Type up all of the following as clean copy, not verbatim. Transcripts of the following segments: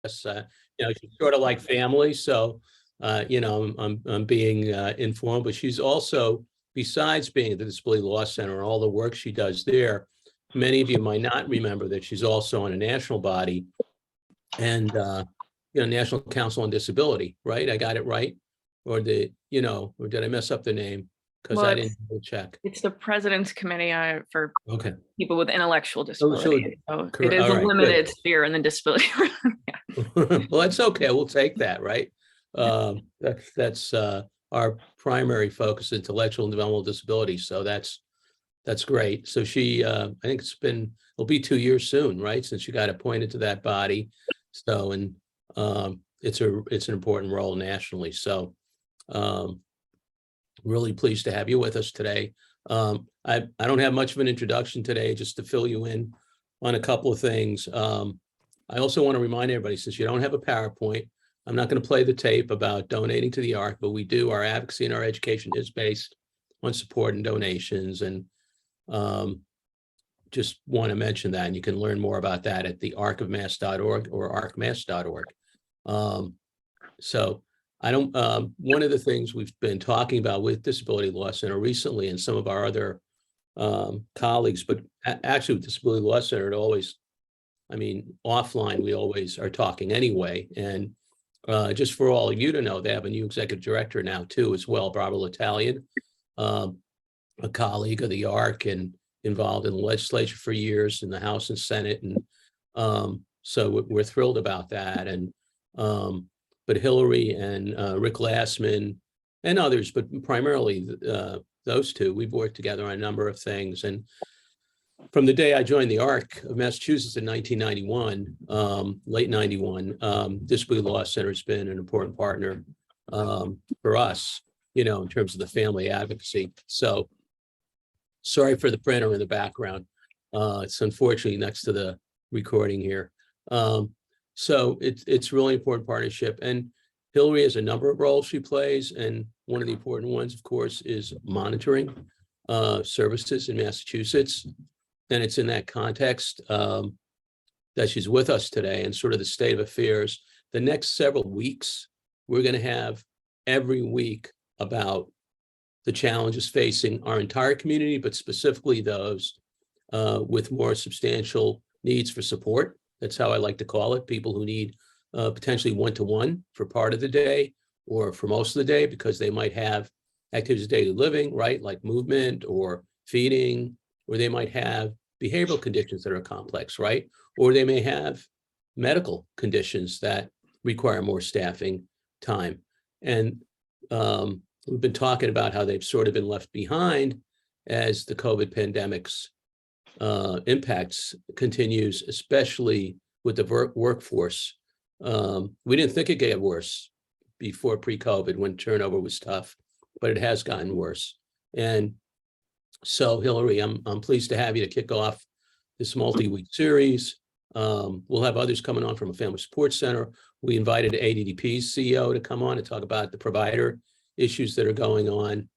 She's sort of like family. So, I'm being informed, but she's also, besides being at the Disability Law Center and all the work she does there, many of you might not remember that she's also on a national body and, National Council on Disability, right? I got it right? Or did I mess up the name? Because I didn't check. It's the President's Committee for Okay. people with intellectual disability. So it is all a right, limited good. sphere in the disability. Well, that's okay. We'll take that, right? That's our primary focus, intellectual and developmental disability. So that's great. So she, I think it'll be 2 years soon, right? Since you got appointed to that body. So, and it's an important role nationally. So, really pleased to have you with us today. I don't have much of an introduction today, just to fill you in on a couple of things. I also want to remind everybody, since you don't have a PowerPoint, I'm not going to play the tape about donating to the ARC, but our advocacy and our education is based on support and donations. And just want to mention that, and you can learn more about that at the arcofmass.org or arcmass.org. So one of the things we've been talking about with Disability Law Center recently, and some of our other colleagues, but actually with Disability Law Center, offline, we always are talking anyway. And just for all of you to know, they have a new executive director now too, as well, Barbara Italian, a colleague of the ARC and involved in the legislature for years in the House and Senate. And so we're thrilled about that. And but Hillary and Rick Lassman and others, but primarily those two, we've worked together on a number of things. And from the day I joined the ARC of Massachusetts in 1991, late 91, Disability Law Center has been an important partner for us, in terms of the family advocacy. So sorry for the printer in the background. It's unfortunately next to the recording here. So it's really important partnership. And Hillary has a number of roles she plays. And one of the important ones, of course, is monitoring services in Massachusetts. And it's in that context that she's with us today and sort of the state of affairs. The next several weeks, we're going to have every week about the challenges facing our entire community, but specifically those with more substantial needs for support. That's how I like to call it. People who need potentially one-to-one for part of the day or for most of the day, because they might have activities of daily living, right? Like movement or feeding, or they might have behavioral conditions that are complex, right? Or they may have medical conditions that require more staffing time. And we've been talking about how they've sort of been left behind as the COVID pandemic's impacts continues, especially with the workforce. We didn't think it'd get worse before pre-COVID when turnover was tough, but it has gotten worse. And so, Hillary, I'm pleased to have you to kick off this multi-week series. We'll have others coming on from a family support center. We invited ADDP's CEO to come on and talk about the provider issues that are going on.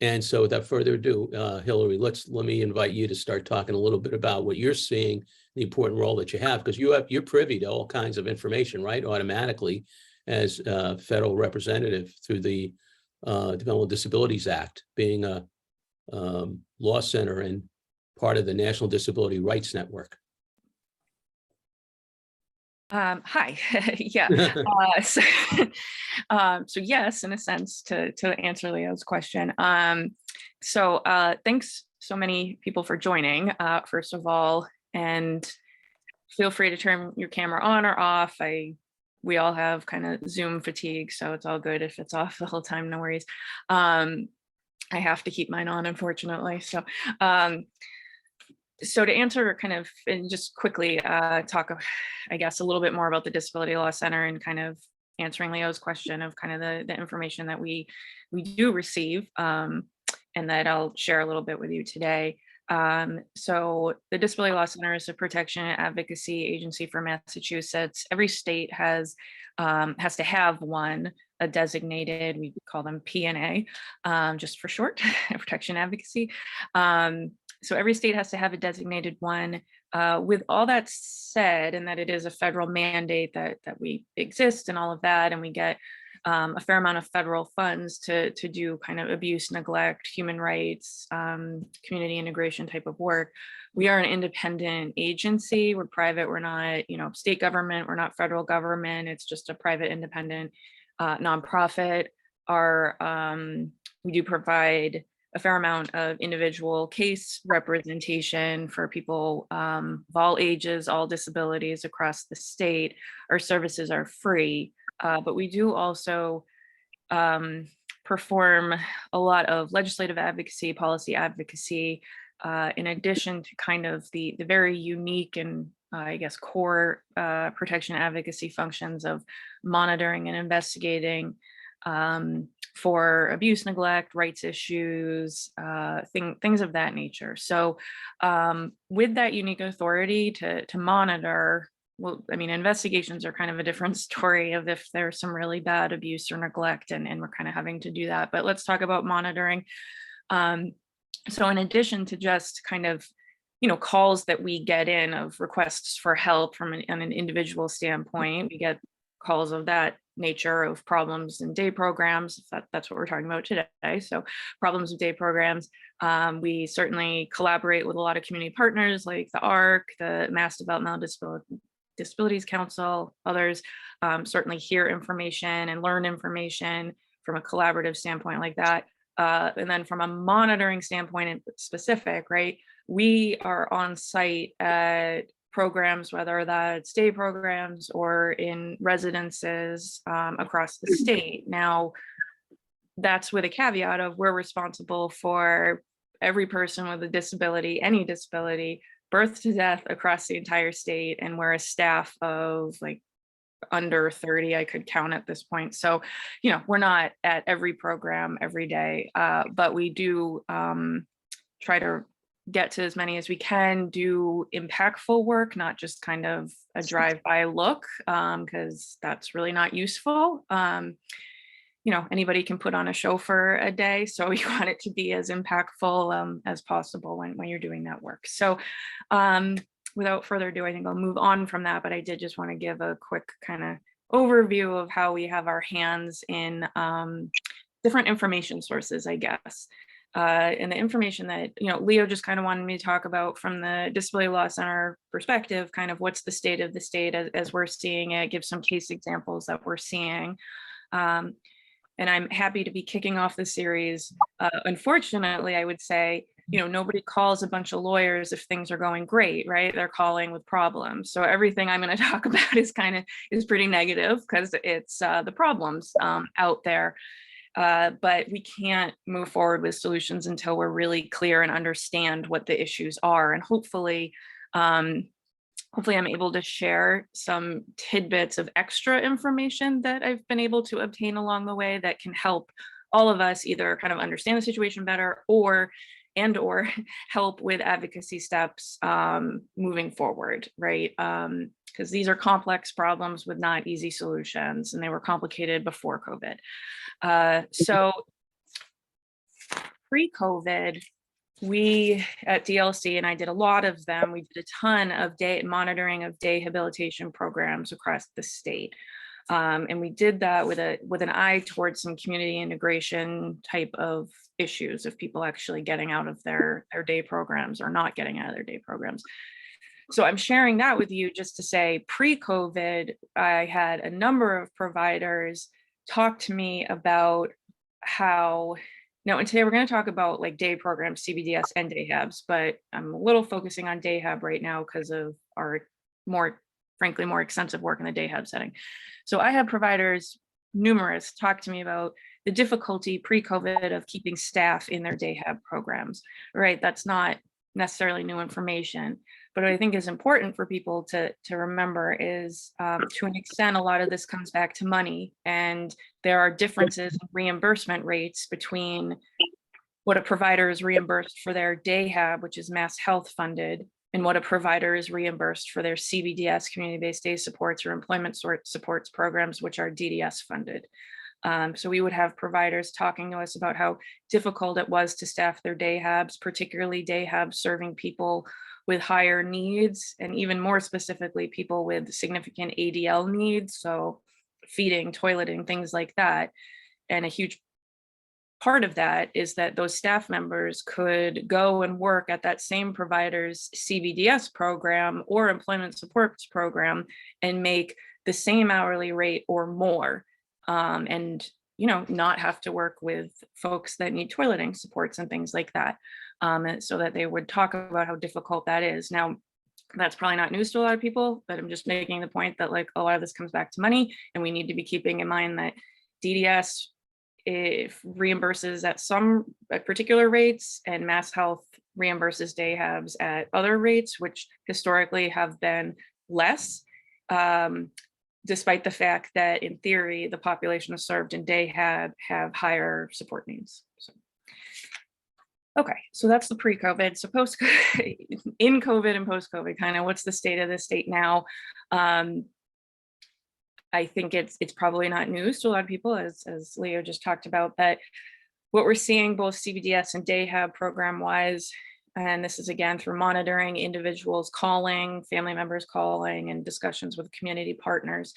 And so without further ado, Hillary, let me invite you to start talking a little bit about what you're seeing, the important role that you have, because you're privy to all kinds of information, right? Automatically as a federal representative through the Developmental Disabilities Act, being a law center and part of the National Disability Rights Network. Hi. Yeah. So yes, in a sense, to answer Leo's question. So thanks so many people for joining, first of all, and feel free to turn your camera on or off. We all have kind of Zoom fatigue, so it's all good if it's off the whole time, no worries. I have to keep mine on, unfortunately. So to answer kind of, and just quickly talk, I guess, a little bit more about the Disability Law Center and kind of answering Leo's question of kind of the information that we do receive and that I'll share a little bit with you today. So the Disability Law Center is a protection and advocacy agency for Massachusetts. Every state has to have one, a designated, we call them P&A, just for short, protection advocacy. So every state has to have a designated one. With all that said, and that it is a federal mandate that we exist and all of that, and we get a fair amount of federal funds to do kind of abuse, neglect, human rights, community integration type of work. We are an independent agency. We're private. We're not, state government. We're not federal government. It's just a private, independent nonprofit. We do provide a fair amount of individual case representation for people of all ages, all disabilities across the state. Our services are free, but we do also perform a lot of legislative advocacy, policy advocacy, in addition to kind of the very unique and I guess core protection advocacy functions of monitoring and investigating for abuse, neglect, rights issues, things of that nature. So with that unique authority to monitor, well, I mean, investigations are kind of a different story of if there's some really bad abuse or neglect, and we're kind of having to do that. But let's talk about monitoring. So in addition to just kind of, calls that we get in of requests for help from an individual standpoint, we get calls of that nature of problems in day programs, if that's what we're talking about today. So problems with day programs. We certainly collaborate with a lot of community partners like the ARC, the Mass Developmental Disabilities Council, others. Certainly hear information and learn information from a collaborative standpoint like that. And then from a monitoring standpoint in specific, right, we are on site at programs, whether that's day programs or in residences across the state. Now, that's with a caveat of we're responsible for every person with a disability, any disability, birth to death across the entire state. And we're a staff of like under 30, I could count at this point. So, we're not at every program every day, but we do try to get to as many as we can, do impactful work, not just kind of a drive-by look, because that's really not useful. Anybody can put on a show for a day, so we want it to be as impactful as possible when you're doing that work. So without further ado, I think I'll move on from that, but I did just want to give a quick kind of overview of how we have our hands in different information sources, I guess. And the information that, Leo just kind of wanted me to talk about from the Disability Law Center perspective, kind of what's the state of the state as we're seeing it, give some case examples that we're seeing. And I'm happy to be kicking off the series. Unfortunately, I would say, nobody calls a bunch of lawyers if things are going great, right? They're calling with problems. So everything I'm going to talk about is pretty negative because it's the problems out there. But we can't move forward with solutions until we're really clear and understand what the issues are. And hopefully I'm able to share some tidbits of extra information that I've been able to obtain along the way that can help all of us either kind of understand the situation better or help with advocacy steps moving forward, right? Because these are complex problems with not easy solutions, and they were complicated before COVID. So pre-COVID, we at DLC, and I did a lot of them, we did a ton of monitoring of day habilitation programs across the state. And we did that with an eye towards some community integration type of issues of people actually getting out of their day programs or not getting out of their day programs. So I'm sharing that with you just to say pre-COVID, I had a number of providers talk to me about how, and today we're going to talk about like day programs, CBDS and day habs, but I'm a little focusing on day hab right now because of our more extensive work in the day hab setting. So I had providers, numerous, talk to me about the difficulty pre-COVID of keeping staff in their day hab programs, right? That's not necessarily new information, but what I think is important for people to remember is to an extent, a lot of this comes back to money, and there are differences in reimbursement rates between what a provider is reimbursed for their day hab, which is Mass Health funded, and what a provider is reimbursed for their CBDS, community-based day supports, or employment supports programs, which are DDS funded. So we would have providers talking to us about how difficult it was to staff their day habs, particularly day habs serving people with higher needs, and even more specifically, people with significant ADL needs, so feeding, toileting, things like that. And a huge part of that is that those staff members could go and work at that same provider's CBDS program or employment supports program and make the same hourly rate or more, and not have to work with folks that need toileting supports and things like that, and so that they would talk about how difficult that is. Now, that's probably not news to a lot of people, but I'm just making the point that like a lot of this comes back to money, and we need to be keeping in mind that DDS, if reimburses at particular rates, and Mass Health reimburses day habs at other rates, which historically have been less, despite the fact that in theory, the population served in day hab have higher support needs. So, okay, so that's the pre-COVID. So post, in COVID and post-COVID, kind of what's the state of the state now? I think it's probably not news to a lot of people, as Leo just talked about, that what we're seeing both CBDS and day hab program wise, and this is again through monitoring, individuals calling, family members calling, and discussions with community partners.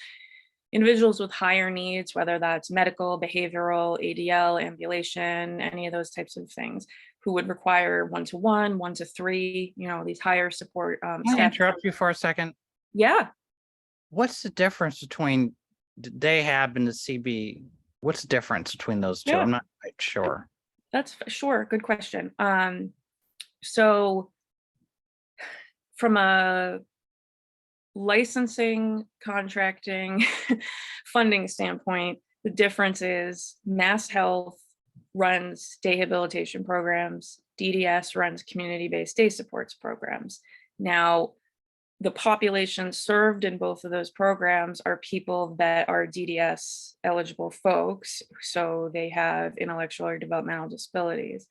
Individuals with higher needs, whether that's medical, behavioral, ADL, ambulation, any of those types of things, who would require 1-to-1, 1-to-3, these higher support Can I staff. interrupt you for a second? Yeah. What's the difference between the day hab and the CB? What's the difference between those two? Yeah. I'm not quite sure. That's sure. Good question. So from a licensing, contracting, funding standpoint, the difference is Mass Health runs day habilitation programs, DDS runs community-based day supports programs. Now, the population served in both of those programs are people that are DDS eligible folks, so they have intellectual or developmental disabilities.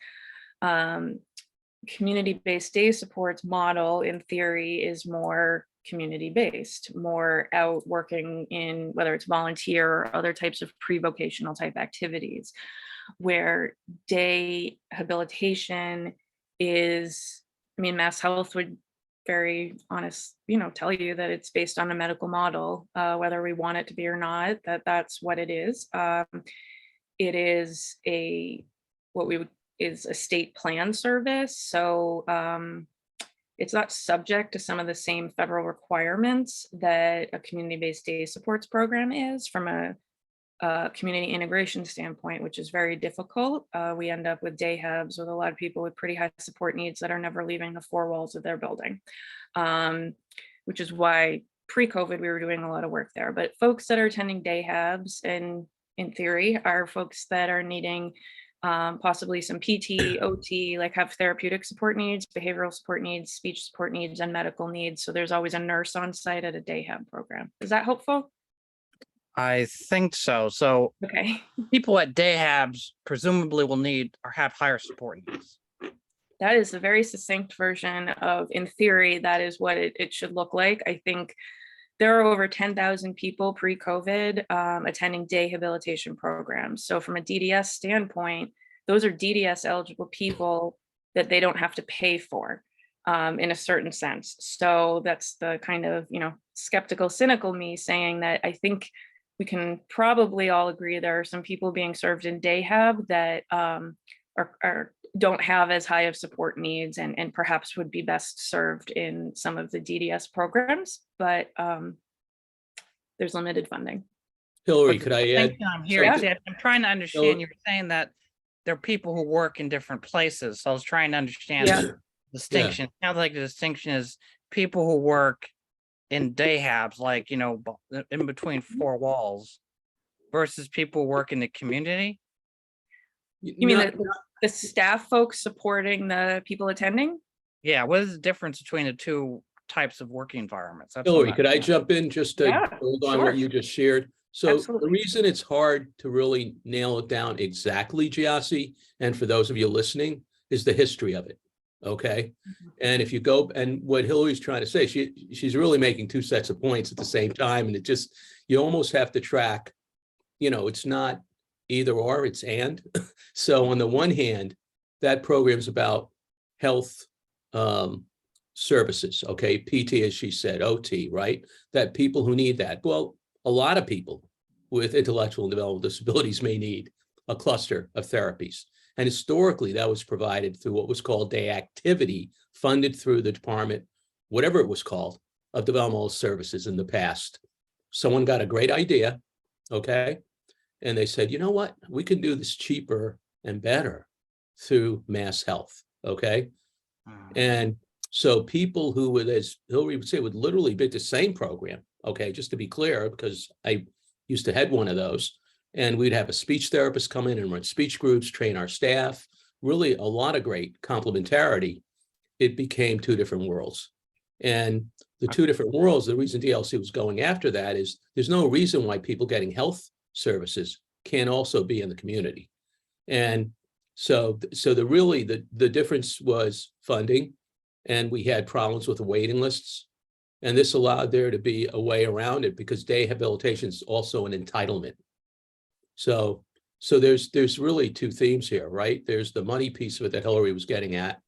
Community-based day supports model in theory is more community-based, more out working in whether it's volunteer or other types of pre-vocational type activities, where day habilitation is, Mass Health would very honest, tell you that it's based on a medical model, whether we want it to be or not, that's what it is. It is is a state plan service. So it's not subject to some of the same federal requirements that a community-based day supports program is from a community integration standpoint, which is very difficult. We end up with day habs with a lot of people with pretty high support needs that are never leaving the four walls of their building, which is why pre-COVID we were doing a lot of work there. But folks that are attending day habs, and in theory, are folks that are needing possibly some PT, OT, like have therapeutic support needs, behavioral support needs, speech support needs, and medical needs. So there's always a nurse on site at a day hab program. Is that helpful? I think so. So Okay. people at day habs presumably will need or have higher support needs. That is a very succinct version of, in theory, that is what it should look like. I think there are over 10,000 people pre-COVID attending day habilitation programs. So from a DDS standpoint, those are DDS eligible people that they don't have to pay for in a certain sense. So that's the kind of, skeptical, cynical me saying that I think we can probably all agree there are some people being served in day hab that don't have as high of support needs and perhaps would be best served in some of the DDS programs, but there's limited funding. Hillary, could I add? I'm hearing, Yeah. I'm trying to understand, you were saying that there are people who work in different places. So I was trying to understand Yeah. the distinction. It sounds like the distinction is people who work in day habs, like, in between four walls, versus people who work in the community. You mean the staff folks supporting the people attending? Yeah, what is the difference between the two types of working environments? That's Hillary, could I jump in just to Yeah, build on sure. what you just shared? So Absolutely. the reason it's hard to really nail it down exactly, Giassi, and for those of you listening, is the history of it. Okay. And if you go, and what Hillary's trying to say, she's really making two sets of points at the same time. And you almost have to track, it's not either or, it's and. So on the one hand, that program's about health services, okay? PT, as she said, OT, right? That people who need that. Well, a lot of people with intellectual and developmental disabilities may need a cluster of therapies. And historically, that was provided through what was called day activity, funded through the department, whatever it was called, of developmental services in the past. Someone got a great idea, okay? And they said, you know what? We can do this cheaper and better through Mass Health, okay? And so people who would, as Hillary would say, would literally be the same program, okay, just to be clear, because I used to head one of those, and we'd have a speech therapist come in and run speech groups, train our staff, really a lot of great complementarity. It became two different worlds. And the two different worlds, the reason DLC was going after that is there's no reason why people getting health services can't also be in the community. And so the difference was funding, and we had problems with the waiting lists. And this allowed there to be a way around it because day habilitation is also an entitlement. So there's really two themes here, right? There's the money piece of it that Hillary was getting at.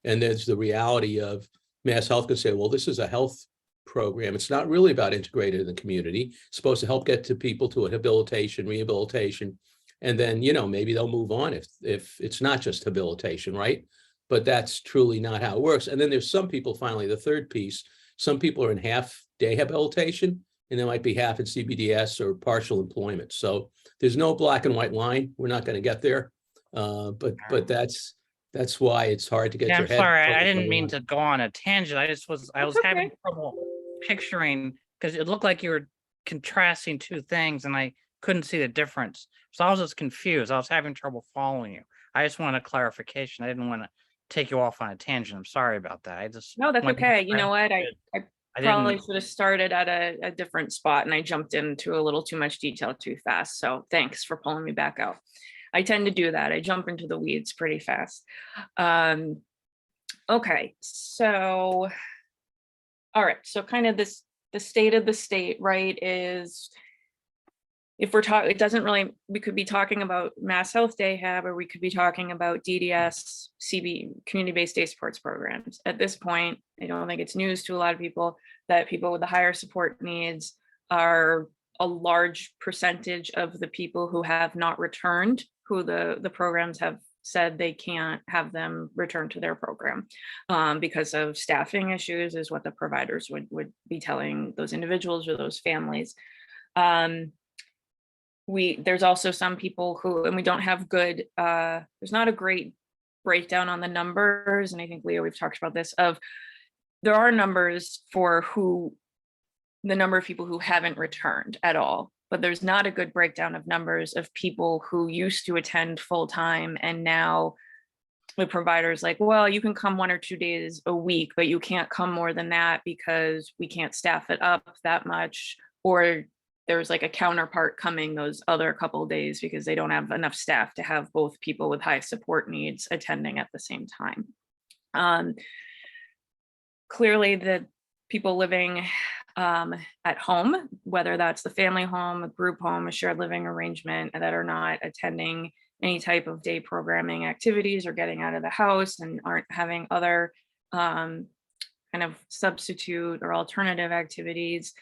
And there's the reality of Mass Health can say, well, this is a health program. It's not really about integrated in the community. It's supposed to help get to people to a habilitation, rehabilitation. And then, you know, maybe they'll move on if it's not just habilitation, right? But that's truly not how it works. And then there's some people, finally, the third piece, some people are in half day habilitation, and there might be half in CBDS or partial employment. So there's no black and white line. We're not going to get there. But that's why it's hard to get Yeah, your I'm head. sorry, I focused didn't on mean one. to go on a tangent. I was That's having okay. trouble picturing because it looked like you were contrasting two things and I couldn't see the difference. So I was just confused. I was having trouble following you. I just wanted a clarification. I didn't want to take you off on a tangent. I'm sorry about that. I just No, that's went- okay. You know what? I I probably didn't. should have started at a different spot, and I jumped into a little too much detail too fast. So thanks for pulling me back out. I tend to do that. I jump into the weeds pretty fast. Okay, so all right, so kind of the state of the state, right, is if we're talking, it doesn't really, we could be talking about Mass Health Day Hab, or we could be talking about DDS, CB, community-based day supports programs. At this point, I don't think it's news to a lot of people that people with the higher support needs are a large percentage of the people who have not returned, who the programs have said they can't have them return to their program because of staffing issues, is what the providers would be telling those individuals or those families. There's also some people who, and we don't have good, there's not a great breakdown on the numbers. And I think, Leo, we've talked about this, of there are numbers for the number of people who haven't returned at all, but there's not a good breakdown of numbers of people who used to attend full time. And now the provider's like, well, you can come 1 or 2 days a week, but you can't come more than that because we can't staff it up that much. Or there's like a counterpart coming those other couple of days because they don't have enough staff to have both people with high support needs attending at the same time. Clearly, the people living at home, whether that's the family home, a group home, a shared living arrangement, that are not attending any type of day programming activities or getting out of the house and aren't having other kind of substitute or alternative activities,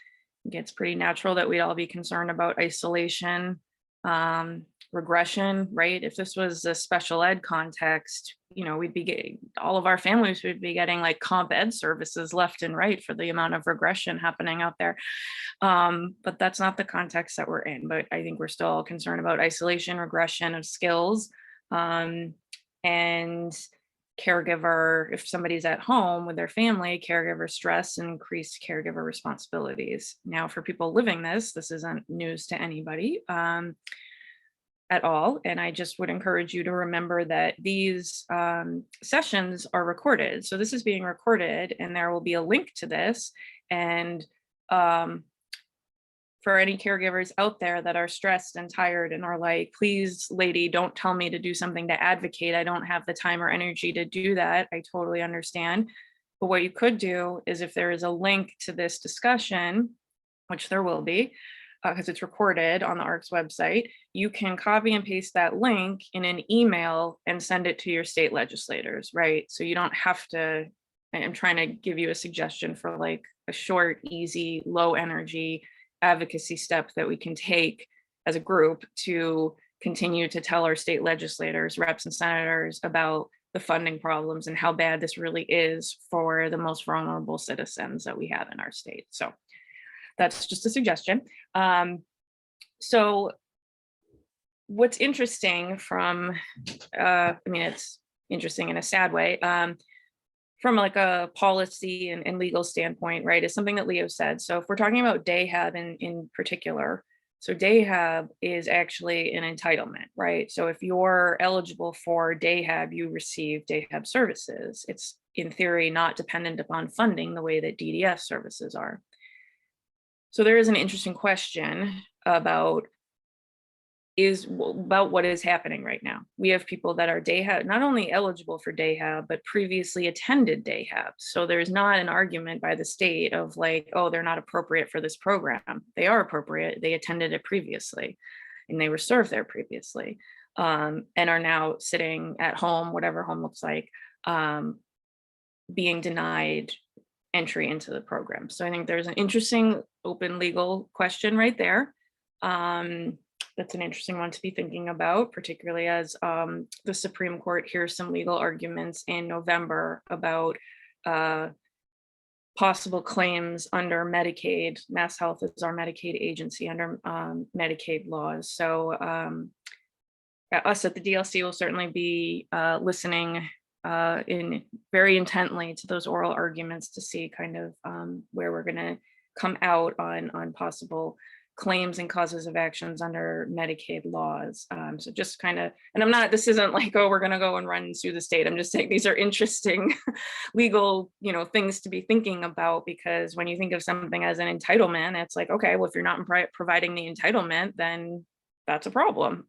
it's pretty natural that we'd all be concerned about isolation, regression, right? If this was a special ed context, you know, we'd be getting, all of our families would be getting like comp ed services left and right for the amount of regression happening out there. But that's not the context that we're in. But I think we're still concerned about isolation, regression of skills, and caregiver, if somebody's at home with their family, caregiver stress and increased caregiver responsibilities. Now, for people living this isn't news to anybody at all. And I just would encourage you to remember that these sessions are recorded. So this is being recorded, and there will be a link to this. And for any caregivers out there that are stressed and tired and are like, please, lady, don't tell me to do something to advocate. I don't have the time or energy to do that. I totally understand. But what you could do is, if there is a link to this discussion, which there will be, because it's recorded on the ARC's website, you can copy and paste that link in an email and send it to your state legislators, right? So you don't have to I'm trying to give you a suggestion for like a short, easy, low energy advocacy step that we can take as a group to continue to tell our state legislators, reps and senators about the funding problems and how bad this really is for the most vulnerable citizens that we have in our state. So that's just a suggestion. So what's interesting from, I mean, it's interesting in a sad way, from like a policy and legal standpoint, right, is something that Leo said. So if we're talking about DAHAB in particular, so DAHAB is actually an entitlement, right? So if you're eligible for DAHAB, you receive DAHAB services. It's in theory not dependent upon funding the way that DDS services are. So there is an interesting question about what is happening right now. We have people that are DAHAB, not only eligible for DAHAB, but previously attended DAHAB. So there's not an argument by the state of like, oh, they're not appropriate for this program. They are appropriate. They attended it previously and they were served there previously, and are now sitting at home, whatever home looks like, being denied entry into the program. So I think there's an interesting open legal question right there. That's an interesting one to be thinking about, particularly as the Supreme Court hears some legal arguments in November about possible claims under Medicaid. Mass Health is our Medicaid agency under Medicaid laws. So us at the DLC will certainly be listening very intently to those oral arguments to see kind of where we're going to come out on possible claims and causes of actions under Medicaid laws. So just kind of, and this isn't like, oh, we're going to go and run and sue the state. I'm just saying these are interesting legal, things to be thinking about, because when you think of something as an entitlement, it's like, okay, well, if you're not providing the entitlement, then that's a problem.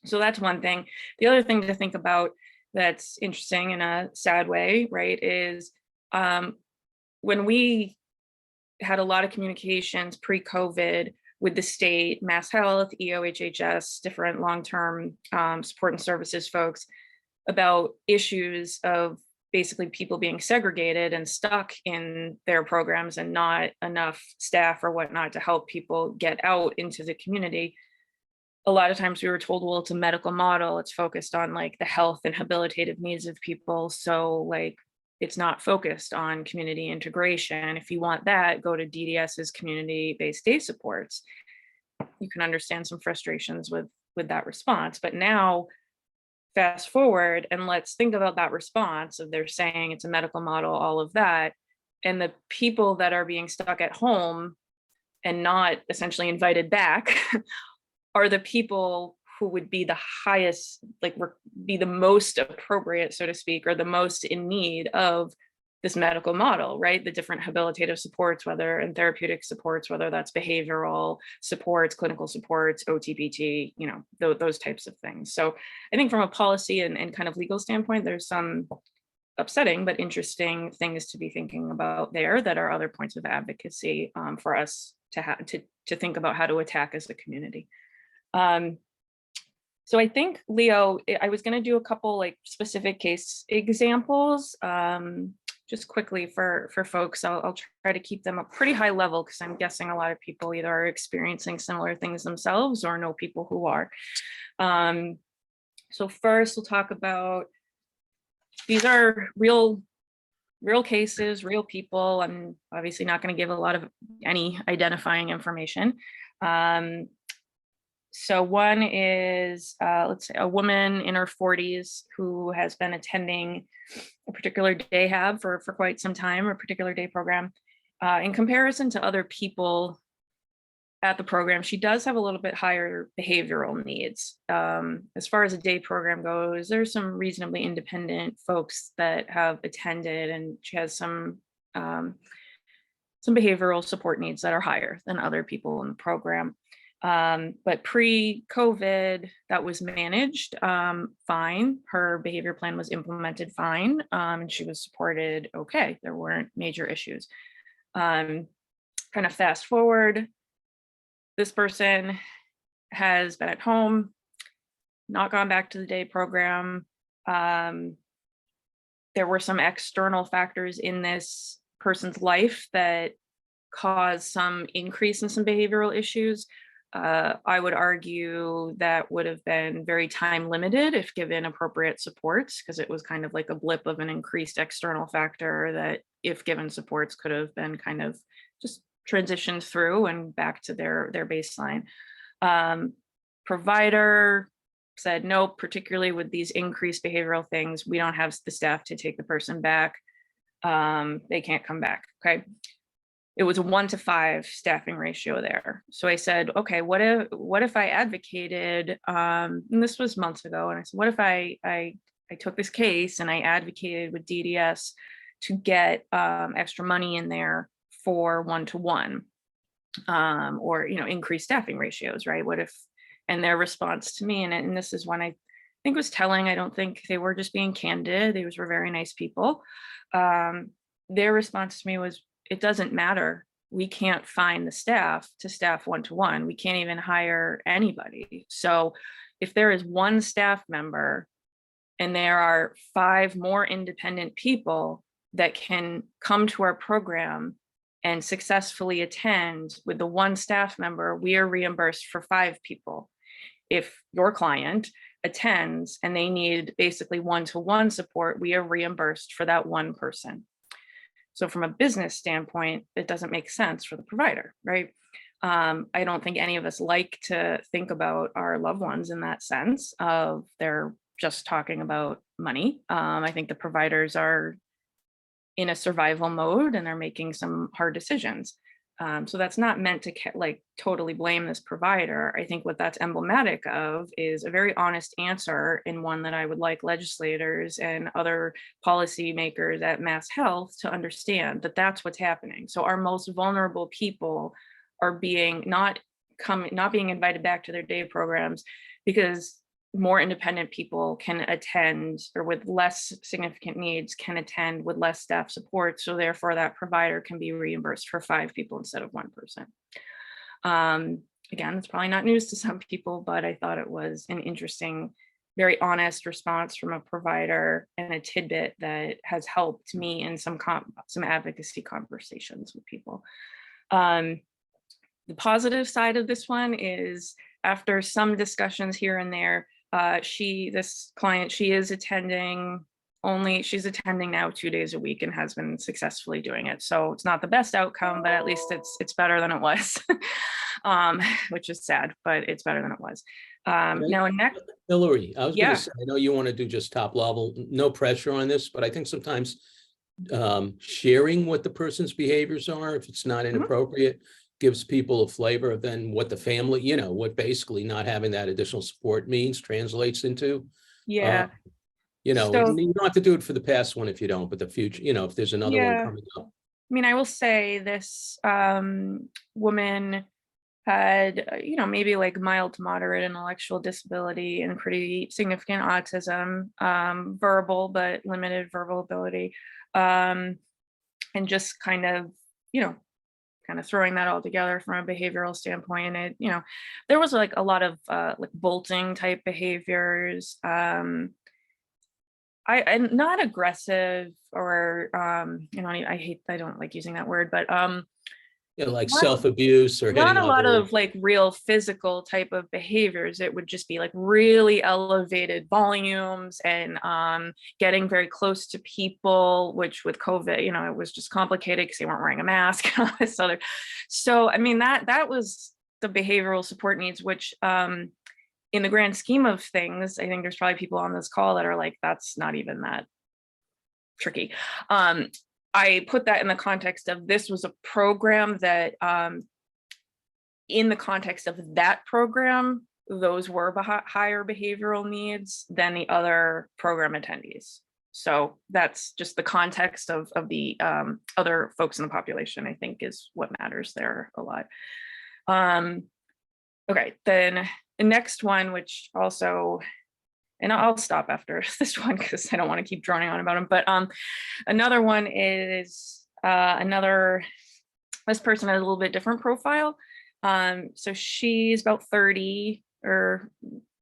So that's one thing. The other thing to think about that's interesting in a sad way, right, is when we had a lot of communications pre-COVID with the state, Mass Health, EOHHS, different long-term support and services folks about issues of basically people being segregated and stuck in their programs and not enough staff or whatnot to help people get out into the community. A lot of times we were told, well, it's a medical model. It's focused on like the health and habilitative needs of people. So like, it's not focused on community integration. If you want that, go to DDS's community-based day supports. You can understand some frustrations with that response. But now, fast forward, and let's think about that response of they're saying it's a medical model, all of that. And the people that are being stuck at home and not essentially invited back are the people who would be the highest, like be the most appropriate, so to speak, or the most in need of this medical model, right? The different habilitative supports, and therapeutic supports, whether that's behavioral supports, clinical supports, OTPT, those types of things. So I think from a policy and kind of legal standpoint, there's some upsetting but interesting things to be thinking about there that are other points of advocacy for us to think about how to attack as a community. So I think, Leo, I was going to do a couple like specific case examples just quickly for folks. I'll try to keep them a pretty high level because I'm guessing a lot of people either are experiencing similar things themselves or know people who are. So first we'll talk about, these are real cases, real people. I'm obviously not going to give a lot of any identifying information. So one is, let's say, a woman in her 40s who has been attending a particular DAHAB for quite some time, a particular day program. In comparison to other people at the program, she does have a little bit higher behavioral needs. As far as a day program goes, there's some reasonably independent folks that have attended, and she has some behavioral support needs that are higher than other people in the program. But pre-COVID, that was managed fine. Her behavior plan was implemented fine, and she was supported okay. There weren't major issues. Kind of fast forward, this person has been at home, not gone back to the day program, there were some external factors in this person's life that caused some increase in some behavioral issues. I would argue that would have been very time limited if given appropriate supports, because it was kind of like a blip of an increased external factor that, if given supports, could have been kind of just transitioned through and back to their baseline. Provider said, no, particularly with these increased behavioral things, we don't have the staff to take the person back. They can't come back. Okay. It was a 1-to-5 staffing ratio there. So I said, okay, what if I advocated, and this was months ago, and I said, what if I took this case and I advocated with DDS to get extra money in there for 1-to-1, or, you know, increased staffing ratios, right? What if, and their response to me, and this is one I think was telling, I don't think they were just being candid, they were very nice people. Their response to me was, it doesn't matter. We can't find the staff to staff 1-to-1. We can't even hire anybody. So if there is one staff member and there are 5 more independent people that can come to our program and successfully attend with the one staff member, we are reimbursed for 5 people. If your client attends and they need basically 1-to-1 support, we are reimbursed for that one person. So from a business standpoint, it doesn't make sense for the provider, right? I don't think any of us like to think about our loved ones in that sense of they're just talking about money. I think the providers are in a survival mode and they're making some hard decisions. So that's not meant to like totally blame this provider. I think what that's emblematic of is a very honest answer, and one that I would like legislators and other policymakers at Mass Health to understand, that that's what's happening. So our most vulnerable people are being not being invited back to their day programs because more independent people can attend, or with less significant needs can attend with less staff support. So therefore that provider can be reimbursed for 5 people instead of 1 person. Again, it's probably not news to some people, but I thought it was an interesting, very honest response from a provider, and a tidbit that has helped me in some advocacy conversations with people. The positive side of this one is, after some discussions here and there, this client, she's attending now 2 days a week and has been successfully doing it. So it's not the best outcome, but at least it's better than it was, which is sad, but it's better than it was. Now next, Hillary, I was going to say, I know you want to do just top level, no pressure on this, but I think sometimes sharing what the person's behaviors are, if it's not inappropriate, gives people a flavor of then what the family, you know, what basically not having that additional support means, translates into. Yeah. You know, So, you don't have to do it for the past one if you don't, but the future, you know, if there's another one coming up. I mean, I will say this woman had, you know, maybe like mild to moderate intellectual disability and pretty significant autism, verbal, but limited verbal ability. And just kind of, you know, throwing that all together from a behavioral standpoint, it, you know, there was like a lot of like bolting type behaviors. I'm not aggressive, or you know, I don't like using that word, but Yeah, like self-abuse or not hitting a lot other. of like real physical type of behaviors. It would just be like really elevated volumes and getting very close to people, which with COVID, you know, it was just complicated because they weren't wearing a mask and all this other. So I mean, that was the behavioral support needs, which in the grand scheme of things, I think there's probably people on this call that are like, that's not even that tricky. I put that in the context of, this was a program that in the context of that program, those were higher behavioral needs than the other program attendees. So that's just the context of the other folks in the population, I think, is what matters there a lot. Okay, then the next one, which also, and I'll stop after this one because I don't want to keep droning on about them. But another one is this person has a little bit different profile. So she's about 30 or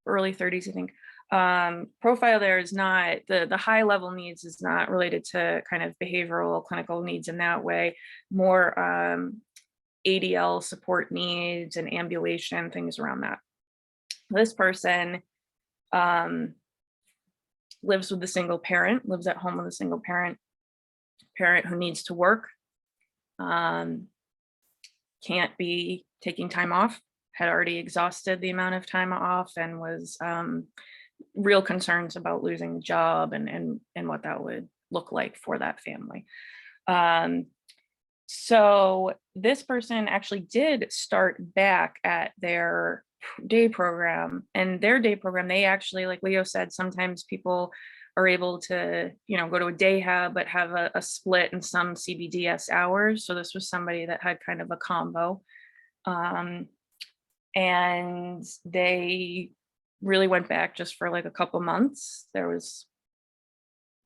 early 30s, I think. profile there is not, the high level needs is not related to kind of behavioral clinical needs in that way, more ADL support needs and ambulation, things around that. This person lives with a single parent, lives at home with a single parent who needs to work, can't be taking time off, had already exhausted the amount of time off, and was real concerns about losing the job and what that would look like for that family. So this person actually did start back at their day program, and their day program, they actually, like Leo said, sometimes people are able to, go to a day hub, but have a split in some CBDS hours. So this was somebody that had kind of a combo. And they really went back just for like a couple months. There was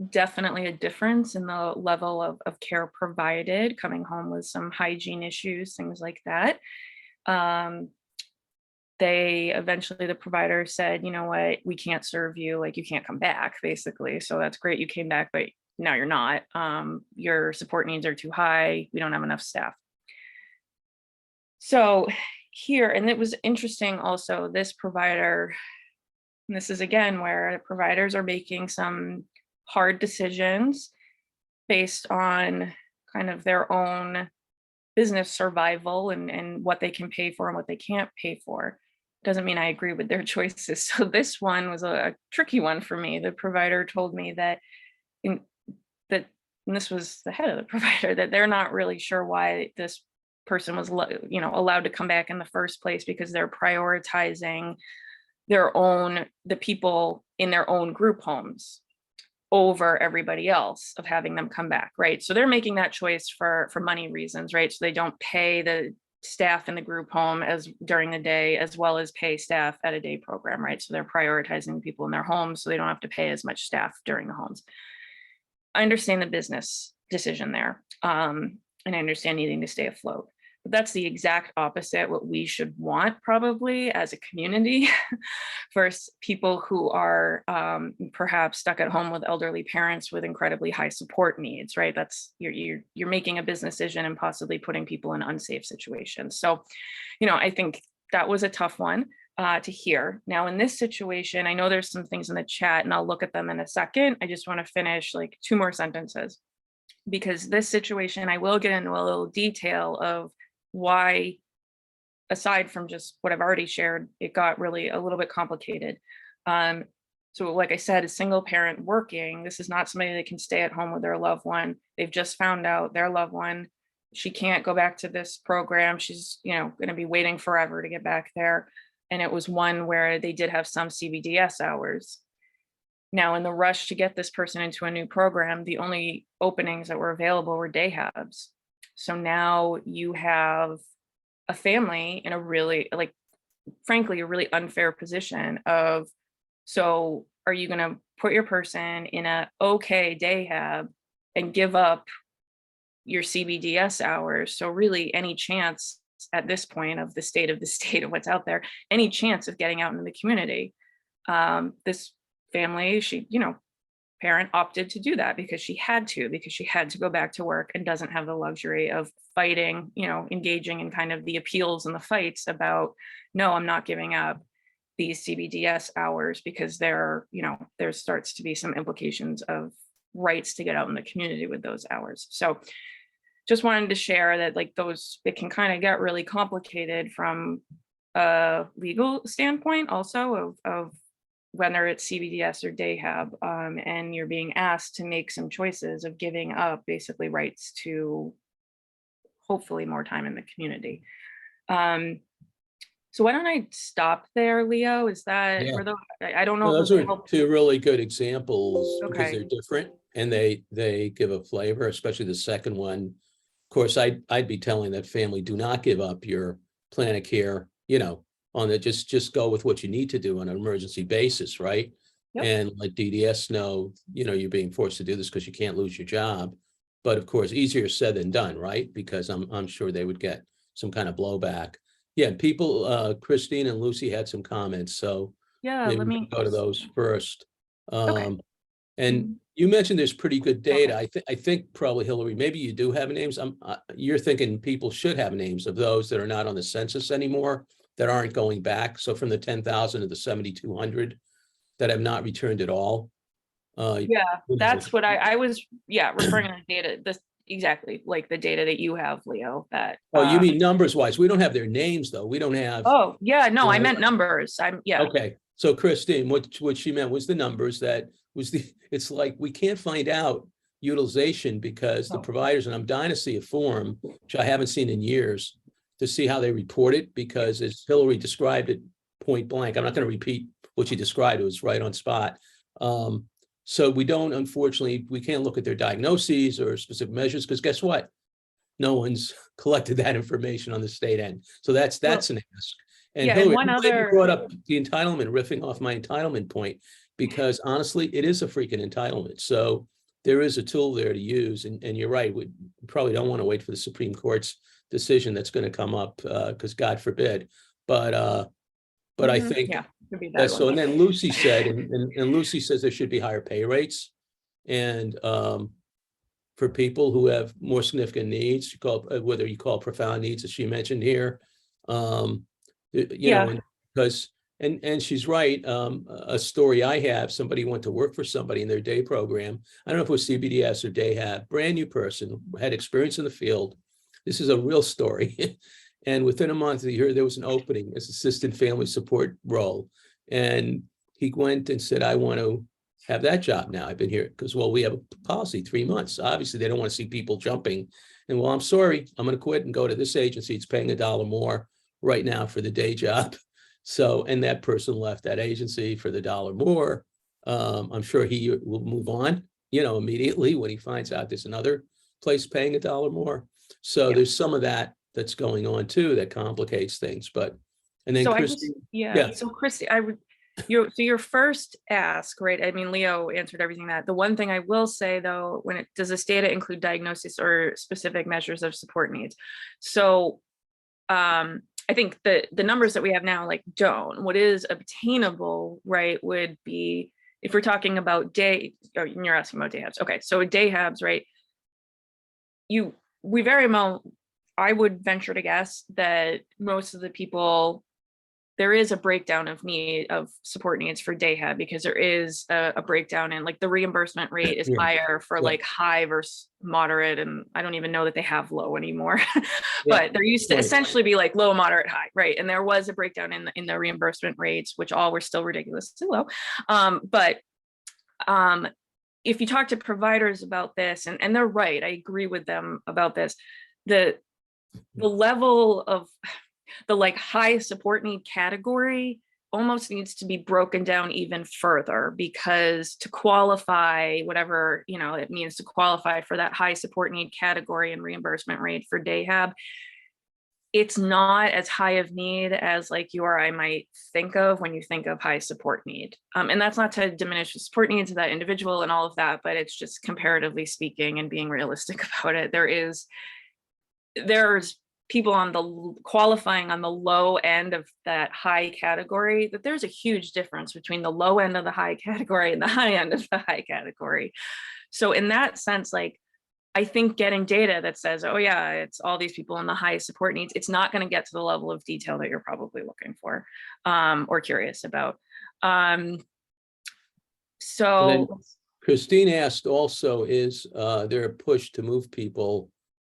definitely a difference in the level of care provided, coming home with some hygiene issues, things like that. They eventually, the provider said, you know what, we can't serve you, like you can't come back, basically. So that's great, you came back, but now you're not. Your support needs are too high, we don't have enough staff. So here, and it was interesting also, this provider, and this is again where providers are making some hard decisions based on kind of their own business survival and what they can pay for and what they can't pay for. Doesn't mean I agree with their choices. So this one was a tricky one for me. The provider told me that and this was the head of the provider, that they're not really sure why this person was allowed to come back in the first place, because they're prioritizing the people in their own group homes over everybody else of having them come back, right? So they're making that choice for money reasons, right? So they don't pay the staff in the group home as during the day, as well as pay staff at a day program, right? So they're prioritizing people in their homes so they don't have to pay as much staff during the homes. I understand the business decision there, and I understand needing to stay afloat. But that's the exact opposite what we should want probably as a community for people who are perhaps stuck at home with elderly parents with incredibly high support needs, right? That's you're making a business decision and possibly putting people in unsafe situations. So, I think that was a tough one to hear. Now in this situation, I know there's some things in the chat and I'll look at them in a second. I just want to finish like 2 more sentences, because this situation, I will get into a little detail of why, aside from just what I've already shared, it got really a little bit complicated. So like I said, a single parent working, this is not somebody that can stay at home with their loved one. They've just found out their loved one, she can't go back to this program. She's, going to be waiting forever to get back there. And it was one where they did have some CBDS hours. Now, in the rush to get this person into a new program, the only openings that were available were day hubs. So now you have a family in a really, frankly, a really unfair position of, so are you going to put your person in a okay day hub and give up your CBDS hours? So really any chance at this point of the state of what's out there, any chance of getting out into the community. This family, she, parent opted to do that because she had to go back to work and doesn't have the luxury of fighting, engaging in kind of the appeals and the fights about, no, I'm not giving up these CBDS hours, because there starts to be some implications of rights to get out in the community with those hours. So just wanted to share that it can kind of get really complicated from a legal standpoint also of whether it's CBDS or day hub, and you're being asked to make some choices of giving up basically rights to hopefully more time in the community. So why don't I stop there, Leo? Is that, I don't know. Those are 2 really good examples because Okay. they're different and they give a flavor, especially the second one. Of course, I'd be telling that family, do not give up your plan of care, on the just go with what you need to do on an emergency basis, right? Yep. And let DDS know, you're being forced to do this because you can't lose your job. But of course, easier said than done, right? Because I'm sure they would get some kind of blowback. Yeah, people, Christine and Lucy had some comments. So Yeah, Maybe let we me. can go to those first. Okay. And Mhm. you mentioned there's pretty good data. Okay. I think probably Hillary, maybe you do have names. You're thinking people should have names of those that are not on the census anymore, that aren't going back. So from the 10,000 to the 7,200 that have not returned at all. Yeah, that's what I was, yeah, referring to the data, this, exactly, like the data that you have, Leo, that, Oh, you mean numbers wise? We don't have their names, though. We don't have. oh, yeah, no, I Right. meant numbers. Yeah. Okay, so Christine, what she meant was the numbers, that was it's like, we can't find out utilization because the Oh. providers, and I'm dying to see a form, which I haven't seen in years, to see how they report it, because as Hillary described it point blank, I'm not going to repeat what she described, it was right on spot. So we don't, unfortunately, we can't look at their diagnoses or specific measures, because guess what? No one's collected that information on the state end. So that's an ask. And Yeah, and Hillary, one I'm glad you other, brought up the entitlement, riffing off my entitlement point, because honestly, it is a freaking entitlement. So there is a tool there to use. And you're right, we probably don't want to wait for the Supreme Court's decision that's going to come up, because God forbid. But I think yeah, could be that that's so. one. And then Lucy said, and Lucy says there should be higher pay rates. And for people who have more significant needs, you call, whether you call profound needs, as she mentioned here, you know, and because, and she's right. A story I have, somebody went to work for somebody in their day program. I don't know if it was CBDS or Dayhab, brand new person, had experience in the field. This is a real story. And within a month, he heard there was an opening as assistant family support role. And he went and said, I want to have that job now. I've been here because, well, we have a policy, 3 months. Obviously, they don't want to see people jumping. And, well, I'm sorry, I'm going to quit and go to this agency. It's paying $1 more right now for the day job. So, and that person left that agency for the $1 more. I'm sure he will move on, you know, immediately when he finds out there's another place paying $1 more. So there's some of that that's going on too that complicates things. But, and then So Christy, so Christy, I would, your first ask, right? I mean, Leo answered everything that. The one thing I will say though, when it does this data include diagnosis or specific measures of support needs? So I think the numbers that we have now, like, don't. What is obtainable, right, would be, if we're talking about day, or you're asking about day habs. Okay, so day habs, right? We very well, I would venture to guess that most of the people, there is a breakdown of support needs for Dayhab, because there is a breakdown in, like, the reimbursement rate is higher for like high versus moderate, and I don't even know that they have low anymore. But there used to essentially be like low, moderate, high, right? And there was a breakdown in the reimbursement rates, which all were still ridiculously low. But if you talk to providers about this, and they're right, I agree with them about this, the level of the, like, high support need category almost needs to be broken down even further, because to qualify, whatever, you know, it means to qualify for that high support need category and reimbursement rate for Dayhab, it's not as high of need as, like, you or I might think of when you think of high support need. And that's not to diminish the support needs of that individual and all of that, but it's just comparatively speaking and being realistic about it. There's people on the qualifying on the low end of that high category, that there's a huge difference between the low end of the high category and the high end of the high category. So in that sense, like, I think getting data that says, oh yeah, it's all these people in the highest support needs, it's not going to get to the level of detail that you're probably looking for, or curious about. So Christine asked also, is there a push to move people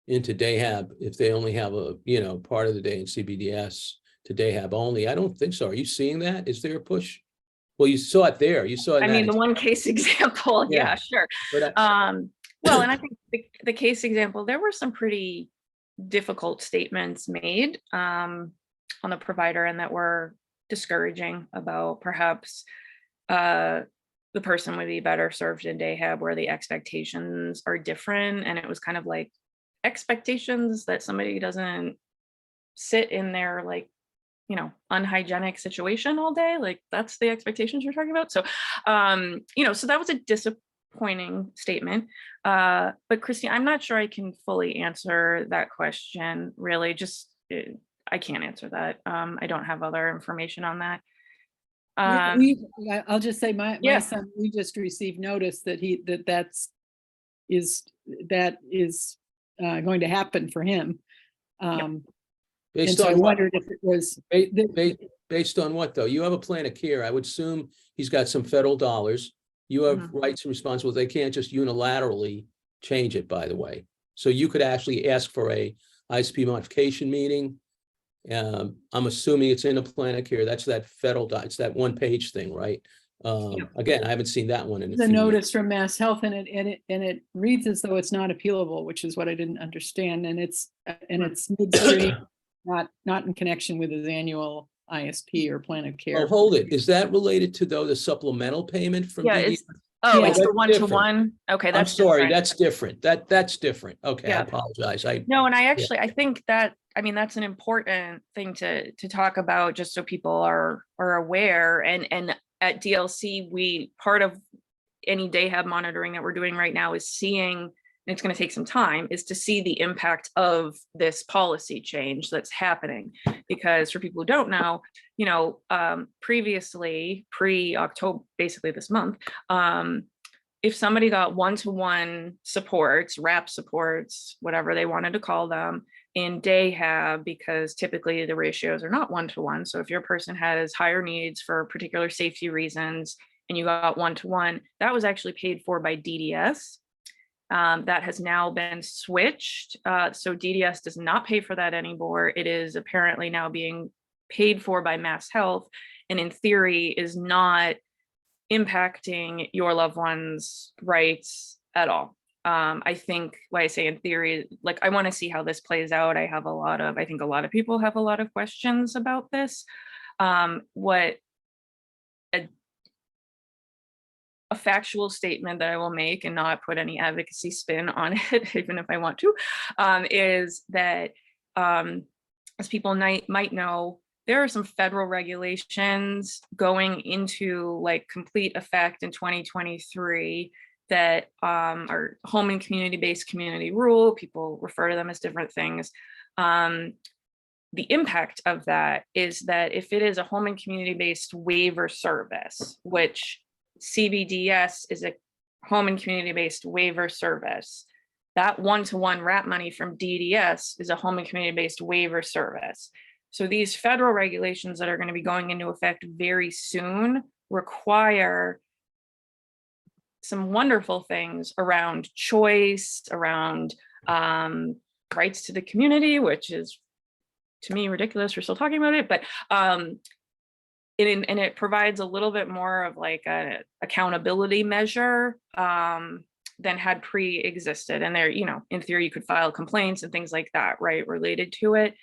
into Dayhab if they only have a, you know, part of the day in CBDS to Dayhab only? I don't think so. Are you seeing that? Is there a push? Well, you saw it there. You saw it. I mean, the one case example, yeah, sure. But well, and I think the case example, there were some pretty difficult statements made on the provider, and that were discouraging about perhaps the person would be better served in Dayhab, where the expectations are different. And it was kind of like expectations that somebody doesn't sit in their, like, you know, unhygienic situation all day. Like, that's the expectations you're talking about. So, you know, so that was a disappointing statement. But Christine, I'm not sure I can fully answer that question, really. I can't answer that. I don't have other information on that. I'll just say my Yeah. son, we just received notice that that is going to happen for him. And Based so I on what? wondered if it was, Based on what, though? You have a plan of care. I would assume he's got some federal dollars. You have rights and responsibilities. They can't just unilaterally change it, by the way. So you could actually ask for a ISP modification meeting. I'm assuming it's in a plan of care. That's that federal, it's that one-page thing, right? Again, I haven't seen that one in a the few notice years. from Mass Health, and it reads as though it's not appealable, which is what I didn't understand. And it's midstream, not in connection with his annual ISP or plan of care. Well, hold it. Is that related to, though, the supplemental payment from Yeah, DD? it's, oh, Yeah, it's the that's one-to-one. Okay, I'm that's sorry, different. that's different. That's different. Okay, I Yeah. apologize. No, and I think that, I mean, that's an important thing to talk about, just so people are aware. And at DLC, part of any DAHAB monitoring that we're doing right now is seeing, and it's going to take some time, is to see the impact of this policy change that's happening. Because for people who don't know, previously, pre-October, basically this month, if somebody got one-to-one supports, RAP supports, whatever they wanted to call them, in DAHAB, because typically the ratios are not one-to-one. So if your person has higher needs for particular safety reasons and you got one-to-one, that was actually paid for by DDS. That has now been switched. So DDS does not pay for that anymore. It is apparently now being paid for by Mass Health, and in theory is not impacting your loved one's rights at all. I think, like I say, in theory, like, I want to see how this plays out. I think a lot of people have a lot of questions about this. What a factual statement that I will make, and not put any advocacy spin on it, even if I want to, is that, as people might know, there are some federal regulations going into like complete effect in 2023 that are home and community-based community rule. People refer to them as different things. The impact of that is that if it is a home and community-based waiver service, which CBDS is a home and community-based waiver service, that one-to-one RAP money from DDS is a home and community-based waiver service. So these federal regulations that are going to be going into effect very soon require some wonderful things around choice, around rights to the community, which is, to me, ridiculous. We're still talking about it, but it provides a little bit more of like a accountability measure than had pre-existed. And there, in theory, you could file complaints and things like that, right, related to it.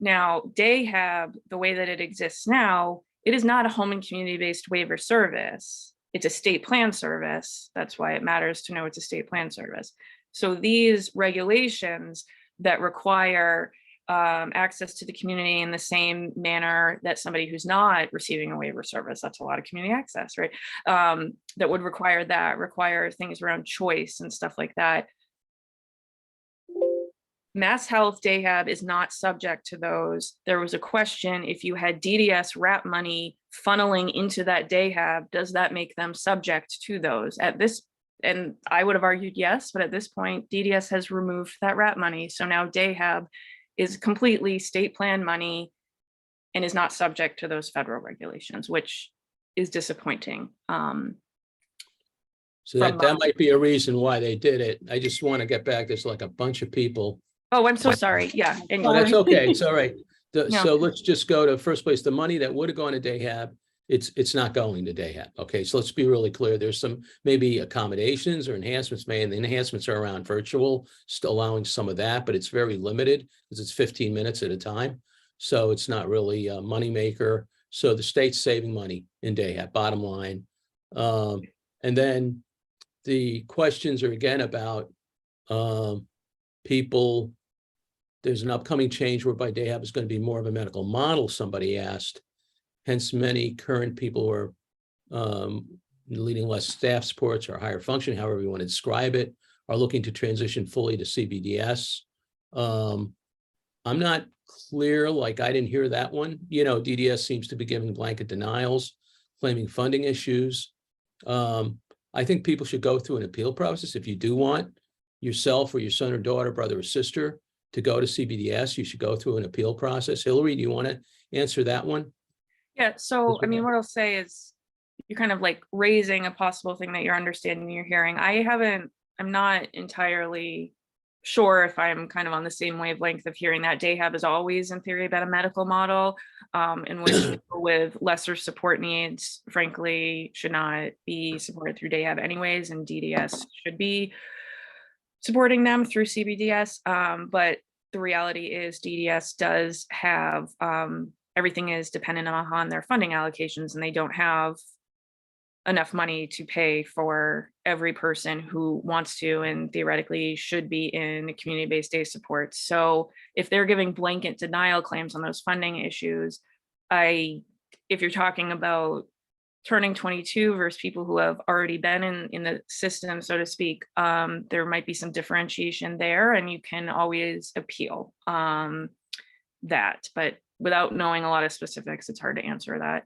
Now, DAHAB, the way that it exists now, it is not a home and community-based waiver service. It's a state plan service. That's why it matters to know it's a state plan service. So these regulations that require access to the community in the same manner that somebody who's not receiving a waiver service, that's a lot of community access, right? That would require things around choice and stuff like that. Mass Health DAHAB is not subject to those. There was a question, if you had DDS RAP money funneling into that DAHAB, does that make them subject to those? And I would have argued yes, but at this point, DDS has removed that RAP money. So now DAHAB is completely state plan money and is not subject to those federal regulations, which is disappointing. So that might be a reason why they did it. I just want to get back. There's like a bunch of people. Oh, I'm so sorry. Yeah. And Oh, that's okay. It's all right. No. So let's just go to first place. The money that would have gone to DAHAB, it's not going to DAHAB. Okay, so let's be really clear. There's some maybe accommodations or enhancements made, and the enhancements are around virtual, still allowing some of that, but it's very limited because it's 15 minutes at a time. So it's not really a moneymaker. So the state's saving money in DAHAB, bottom line. And then the questions are again about people. There's an upcoming change whereby DAHAB is going to be more of a medical model, somebody asked. Hence, many current people who are leading less staff supports or higher function, however you want to describe it, are looking to transition fully to CBDS. I'm not clear, like I didn't hear that one. DDS seems to be giving blanket denials. claiming funding issues. I think people should go through an appeal process. If you do want yourself or your son or daughter, brother or sister to go to CBDS, you should go through an appeal process. Hillary, do you want to answer that one? Yeah, so I mean, what I'll say is you're kind of like raising a possible thing that you're understanding, you're hearing. I'm not entirely sure if I'm kind of on the same wavelength of hearing that. DAHAB is always in theory about a medical model in which people with lesser support needs, frankly, should not be supported through DAHAB anyways, and DDS should be supporting them through CBDS. But the reality is DDS does have, everything is dependent upon their funding allocations, and they don't have enough money to pay for every person who wants to and theoretically should be in community-based day support. So if they're giving blanket denial claims on those funding issues, if you're talking about turning 22 versus people who have already been in the system, so to speak, there might be some differentiation there, and you can always appeal that. But without knowing a lot of specifics, it's hard to answer that.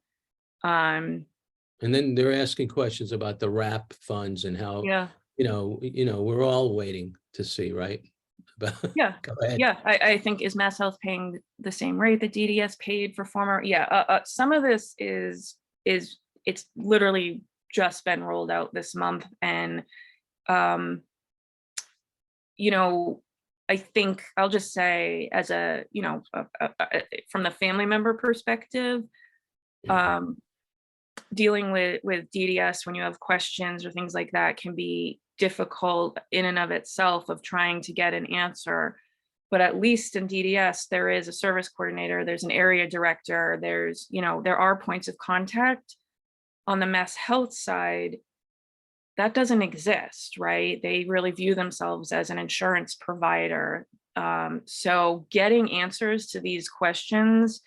And then they're asking questions about the RAP funds and how, Yeah. We're all waiting to see, right? Yeah. Go ahead. Yeah, I think, is Mass Health paying the same rate that DDS paid for former? Yeah, some of this is it's literally just been rolled out this month, and I think I'll just say, as from the family member perspective, dealing with DDS when you have questions or things like that can be difficult in and of itself, of trying to get an answer. But at least in DDS, there is a service coordinator, there's an area director, there are points of contact. On the Mass Health side, that doesn't exist, right? They really view themselves as an insurance provider. So getting answers to these questions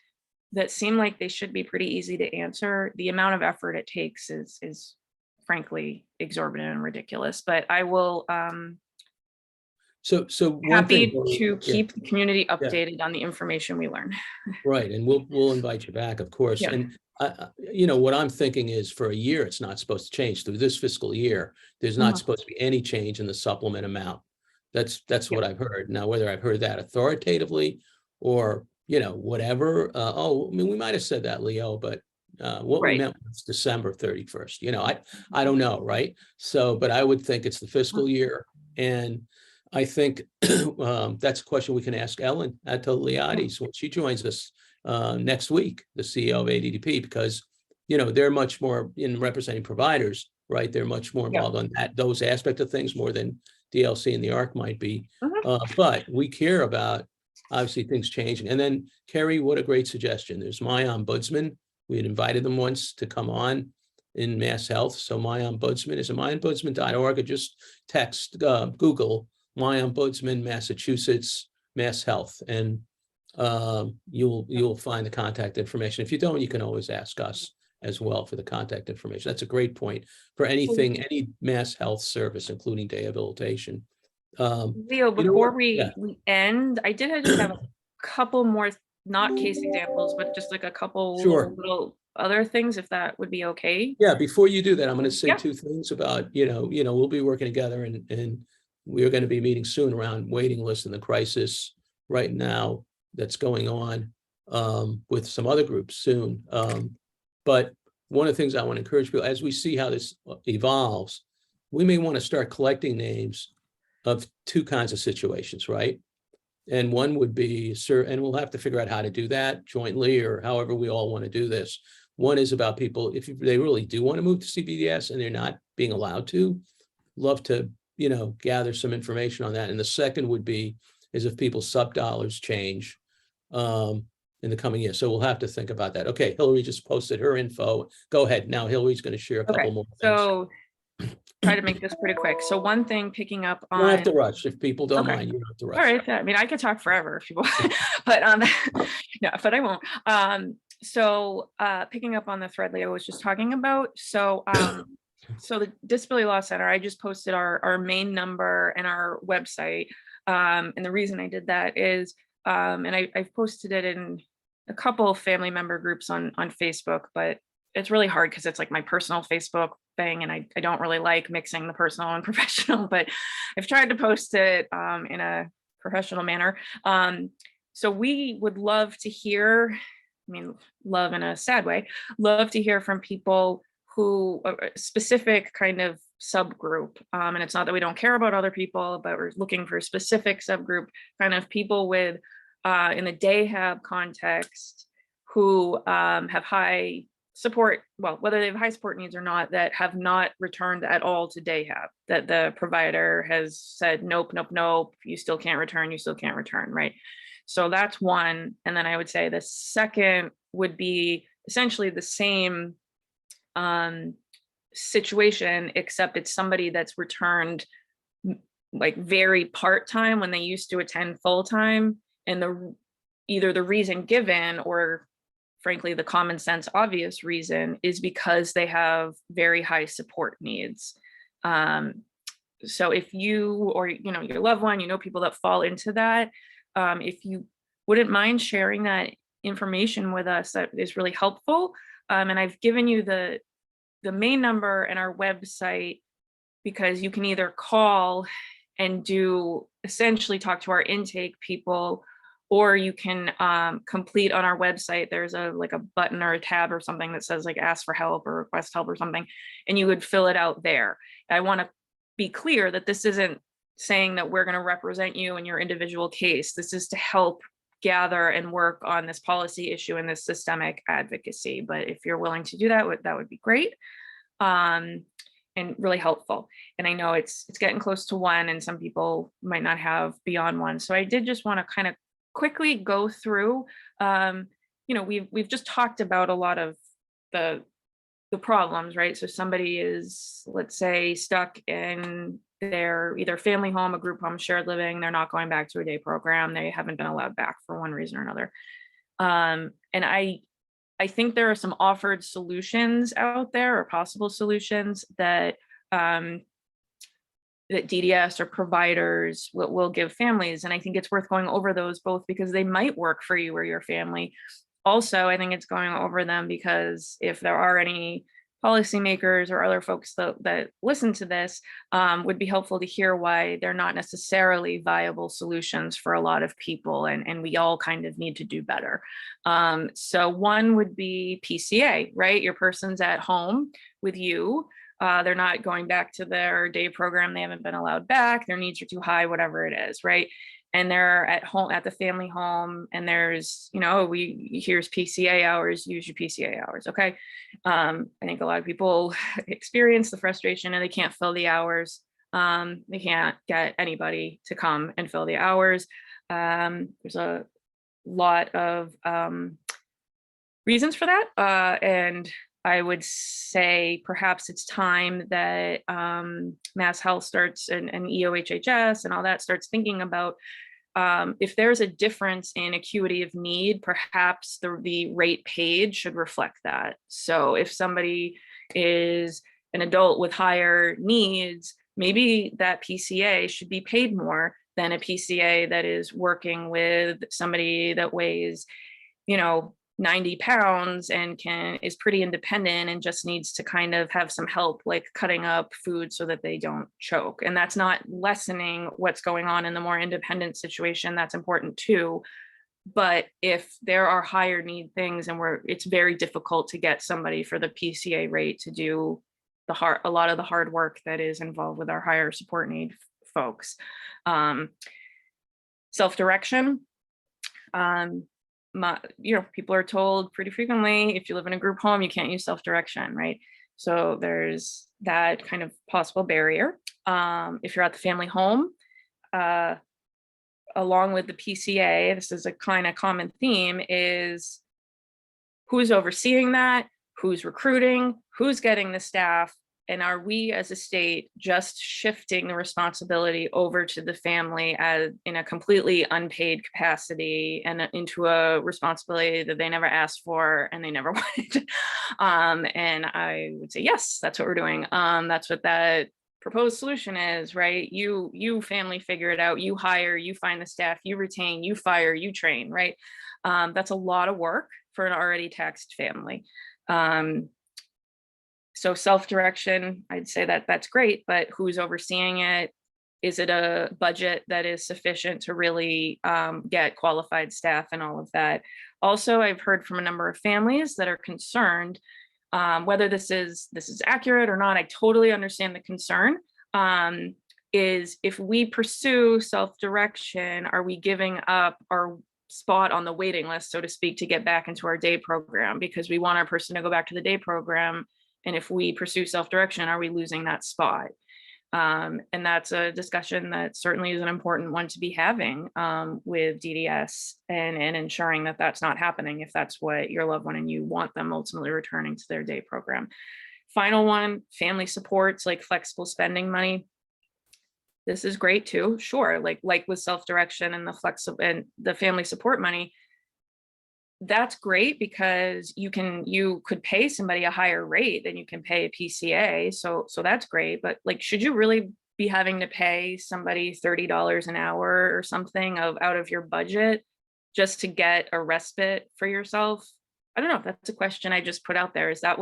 that seem like they should be pretty easy to answer, the amount of effort it takes is frankly exorbitant and ridiculous. But I will So one happy thing, to yeah, keep the community updated on the information we learn. right, and we'll invite you back, of course. Yeah. And what I'm thinking is, for a year, it's not supposed to change. Through this fiscal year, there's not supposed to be any change in the supplement amount. That's what I've heard. Now, whether I've heard that authoritatively or whatever. We might have said that, Leo, but what we Right. meant was December 31st. I don't know, right? So, but I would think it's the fiscal year, and I think that's a question we can ask Ellen Ataliades when she joins us next week, the CEO of ADDP, because they're much more in representing providers, right? They're much more involved on those aspects of things more than DLC and the ARC might be. But we care about, obviously, things changing. And then, Kerry, what a great suggestion. There's My Ombudsman. We had invited them once to come on in Mass Health. So My Ombudsman is myombudsman.org, or just text, Google My Ombudsman, Massachusetts, Mass Health, and you'll find the contact information. If you don't, you can always ask us as well for the contact information. That's a great point for any Mass Health service, including rehabilitation. Leo, before we end, I did just have a couple more, not case examples, but just like a couple little other things, if that would be okay. Yeah, before you do that, I'm going to say two things about, we'll be working together, and we're going to be meeting soon around waiting lists and the crisis right now that's going on with some other groups soon. But one of the things I want to encourage people, as we see how this evolves, we may want to start collecting names of two kinds of situations, right? And one would be, and we'll have to figure out how to do that jointly, or however we all want to do this. One is about people, if they really do want to move to CBDS and they're not being allowed to, love to, gather some information on that. And the second would be, is if people's sub dollars change in the coming year. So we'll have to think about that. Okay, Hillary just posted her info. Go ahead. Now Hillary's going to share a couple more things. So try to make this pretty quick. So one thing, picking up on— You don't have to rush. If people don't mind, you don't have to rush. All right. I mean, I could talk forever if you want, but no, but I won't. So picking up on the thread Leo was just talking about. So so the Disability Law Center, I just posted our main number and our website. And the reason I did that is, and I've posted it in a couple of family member groups on Facebook, but it's really hard because it's like my personal Facebook thing, and I don't really like mixing the personal and professional, but I've tried to post it in a professional manner. So we would love to hear, I mean, love in a sad way, love to hear from people who a specific kind of subgroup. And it's not that we don't care about other people, but we're looking for a specific subgroup, kind of people with in the day-hab context who have high support, well, whether they have high support needs or not, that have not returned at all to day-hab, that the provider has said, nope, nope, nope, you still can't return, right? So that's one. And then I would say the second would be essentially the same situation, except it's somebody that's returned like very part-time when they used to attend full-time, and either the reason given, or frankly the common sense obvious reason, is because they have very high support needs. So if you, or your loved one, people that fall into that, if you wouldn't mind sharing that information with us, that is really helpful. And I've given you the main number and our website, because you can either call and essentially talk to our intake people, or you can complete on our website. There's a button or a tab or something that says like ask for help or request help or something, and you would fill it out there. I want to be clear that this isn't saying that we're going to represent you in your individual case. This is to help gather and work on this policy issue and this systemic advocacy. But if you're willing to do that, that would be great. And really helpful. And I know it's getting close to 1, and some people might not have beyond 1. So I did just want to kind of quickly go through, we've just talked about a lot of the problems, right? So somebody is, let's say, stuck in their either family home, a group home, shared living. They're not going back to a day program. They haven't been allowed back for one reason or another. And I think there are some offered solutions out there, or possible solutions that that DDS or providers will give families. And I think it's worth going over those, both because they might work for you or your family. Also, I think it's going over them because if there are any policymakers or other folks that listen to this, would be helpful to hear why they're not necessarily viable solutions for a lot of people, and we all kind of need to do better. So one would be PCA, right? Your person's at home with you. They're not going back to their day program. They haven't been allowed back. Their needs are too high, whatever it is, right? And they're at home, at the family home, and there's, here's PCA hours, use your PCA hours, okay? I think a lot of people experience the frustration and they can't fill the hours. They can't get anybody to come and fill the hours. There's a lot of reasons for that. And I would say perhaps it's time that Mass Health starts and EOHHS and all that starts thinking about if there's a difference in acuity of need, perhaps the rate paid should reflect that. So if somebody is an adult with higher needs, maybe that PCA should be paid more than a PCA that is working with somebody that weighs, 90 pounds and is pretty independent and just needs to kind of have some help, like cutting up food so that they don't choke. And that's not lessening what's going on in the more independent situation. That's important too. But if there are higher need things and it's very difficult to get somebody for the PCA rate to do a lot of the hard work that is involved with our higher support need folks. Self-direction. People are told pretty frequently, if you live in a group home, you can't use self-direction, right? So there's that kind of possible barrier. If you're at the family home, along with the PCA, this is a kind of common theme, is who's overseeing that, who's recruiting, who's getting the staff, and are we as a state just shifting the responsibility over to the family in a completely unpaid capacity and into a responsibility that they never asked for and they never wanted? And I would say, yes, that's what we're doing. That's what that proposed solution is, right? You family figure it out, you hire, you find the staff, you retain, you fire, you train, right? That's a lot of work for an already taxed family. So self-direction, I'd say that that's great, but who's overseeing it? Is it a budget that is sufficient to really get qualified staff and all of that? Also, I've heard from a number of families that are concerned whether this is accurate or not. I totally understand the concern. Is if we pursue self-direction, are we giving up our spot on the waiting list, so to speak, to get back into our day program, because we want our person to go back to the day program? And if we pursue self-direction, are we losing that spot? And that's a discussion that certainly is an important one to be having with DDS and ensuring that that's not happening if that's what your loved one and you want them ultimately returning to their day program. Final one, family supports like flexible spending money. This is great too, sure, like with self-direction and the flexible and the family support money. That's great because you could pay somebody a higher rate than you can pay a PCA. So that's great. But like, should you really be having to pay somebody $30 an hour or something out of your budget just to get a respite for yourself? I don't know. That's a question I just put out there. Is that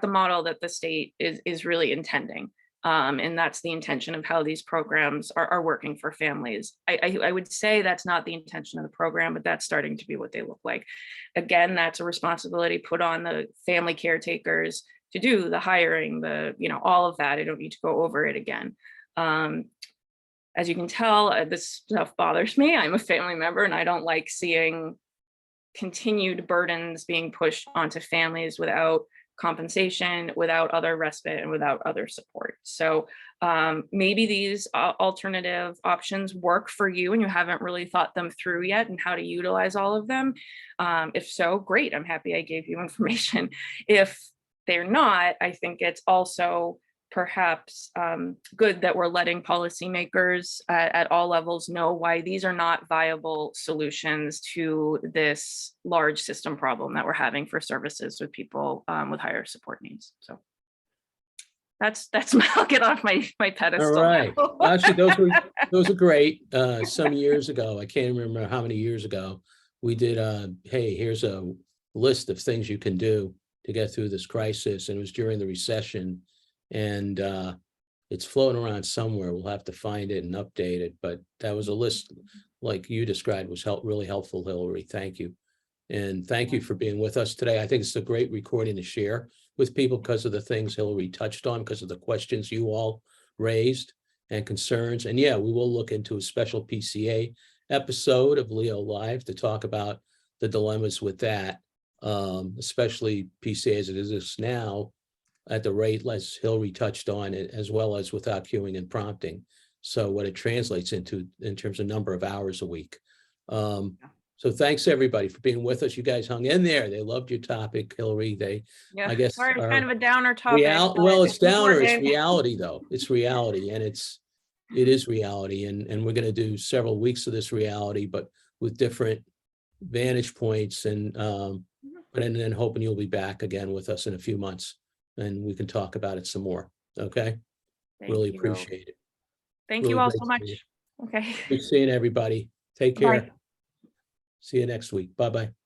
the model that the state is really intending? And that's the intention of how these programs are working for families. I would say that's not the intention of the program, but that's starting to be what they look like. Again, that's a responsibility put on the family caretakers to do the hiring, all of that. I don't need to go over it again. As you can tell, this stuff bothers me. I'm a family member and I don't like seeing continued burdens being pushed onto families without compensation, without other respite, and without other support. So maybe these alternative options work for you and you haven't really thought them through yet and how to utilize all of them. If so, great. I'm happy I gave you information. If they're not, I think it's also perhaps good that we're letting policymakers at all levels know why these are not viable solutions to this large system problem that we're having for services with people with higher support needs. So that's I'll get off my pedestal. All right. now. Well, actually, those are great. Some years ago, I can't remember how many years ago, we did hey, here's a list of things you can do to get through this crisis. And it was during the recession. And it's floating around somewhere. We'll have to find it and update it. But that was a list like you described was really helpful, Hillary. Thank you. And thank you for being with us today. I think it's a great recording to share with people because of the things Hillary touched on, because of the questions you all raised and concerns. And yeah, we will look into a special PCA episode of Leo Live to talk about the dilemmas with that, especially PCA as it exists now, at the rate as Hillary touched on it, as well as without queuing and prompting. So what it translates into in terms of number of hours a week. So thanks everybody for being with us. You guys hung in there. They loved your topic, Hillary. Yeah, I guess, sorry, kind of a downer topic. well, it's downer, it's important. reality though. It's reality and it is reality. And we're going to do several weeks of this reality, but with different vantage points and then hoping you'll be back again with us in a few months. And we can talk about it some more. Okay. Thank Really you. appreciate it. Thank Really you all great so to much. see you. Okay. Good seeing everybody. Take care. Bye. See you next week. Bye-bye.